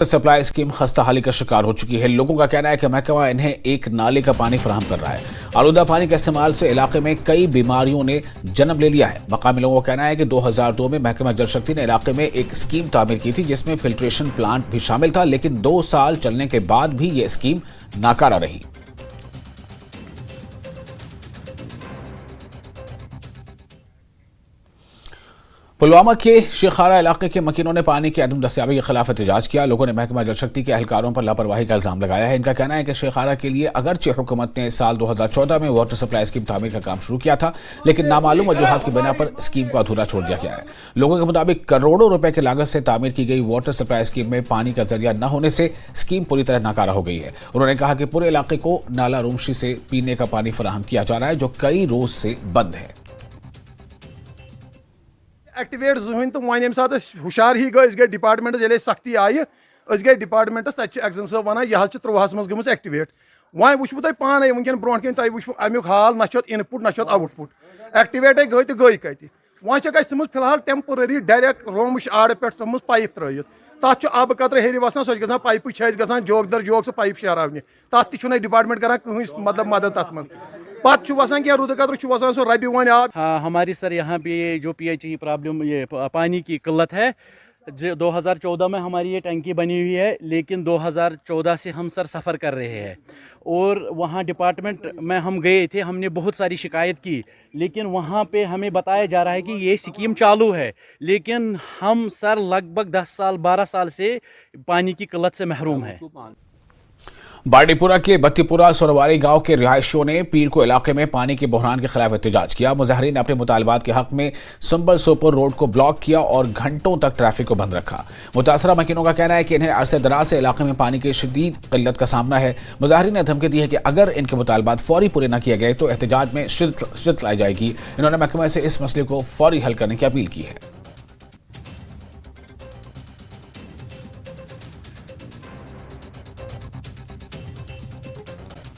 Supply scheme खस्ता हाली का शिकार हो चुकी है। लोगों का कहना है कि महकमा इन्हें एक नाले का पानी फराहम कर रहा है। आलूदा पानी के इस्तेमाल से इलाके में कई बीमारियों ने जन्म ले लिया है। मकामी लोगों का कहना है कि 2002 में महकमा जल शक्ति ने इलाके में एक स्कीम तामीर की थी जिसमें फिल्ट्रेशन प्लांट भी शामिल था, लेकिन 2 साल चलने के बाद भी ये स्कीम नाकारा रही। पुलवामा के शेखारा इलाके के मकीनों ने पानी की अदम दस्तयाबी के खिलाफ एहतजाज किया। लोगों ने महकमा जल शक्ति के एहलकारों पर लापरवाही का इल्जाम लगाया है। इनका कहना है कि शेखारा के लिए अगरचे हुकूमत ने साल 2014 में वाटर सप्लाई स्कीम तामीर का काम शुरू किया था, लेकिन नामालूम वजूहात की बिना पर स्कीम को अधूरा छोड़ दिया गया है। लोगों के मुताबिक करोड़ों रुपए की लागत से तामीर की गई वाटर सप्लाई स्कीम में पानी का जरिया न होने से स्कीम पूरी तरह नाकारा हो गई है। उन्होंने कहा कि पूरे इलाके को नाला रूमशी से पीने का पानी फराहम किया जा रहा है, जो कई रोज से बंद है। एक्टिवेट जुहन तो वन सात हुशार ही गई डिपार्टमेंट ये सख्ती आई गई डिपार्टमेंटस तक एक्जन साहब वन यह 13 मज गई एक्टिवेट वन वो तुम पान वनकन ब्रो कन वो अमुक हाल ना इनपुट ना आउटपुट एक्टिवेट गई तो गई कत वन तम फिलहाल टेम्पररी डायरेक्ट रोम आड़ पे तम पाइप त्रत तथ अब कतर हेरी वसान सो ग पाइप ग जोक दर जोक सह पाइप शरावने तथ डिपार्टमेंट कर मतलब मदद तथ मन पत् वसान क्या रुद कतर वसान सो रबी वन आब। हाँ, हमारी सर यहाँ पे जो पीएच की प्रॉब्लम ये पानी की किल्लत है। 2014 में हमारी ये टंकी बनी हुई है, लेकिन 2014 से हम सर सफ़र कर रहे हैं और वहाँ डिपार्टमेंट में हम गए थे, हमने बहुत सारी शिकायत की, लेकिन वहाँ पे हमें बताया जा रहा है कि ये स्कीम चालू है, लेकिन हम सर लगभग 10 साल 12 साल से पानी की किल्लत से महरूम है। बाड़ीपुरा के बत्तीपुरा सोरवारी गांव के रिहायशियों ने पीर को इलाके में पानी के बहरान के खिलाफ एहतजाज किया। मुजाहिरीन ने अपने मुतालबात के हक में संबल सोपर रोड को ब्लॉक किया और घंटों तक ट्रैफिक को बंद रखा। मुतासरा मकीनों का कहना है कि इन्हें अरसे दराज से इलाके में पानी की शदीद किल्लत का सामना है। मुजाहिरीन ने धमकी दी है कि अगर इनके मुतालबात फौरी पूरे न किए गए तो एहतजाज में शिद्दत लाई जाएगी। इन्होंने महकमे से इस मसले को फौरी हल करने की अपील की है।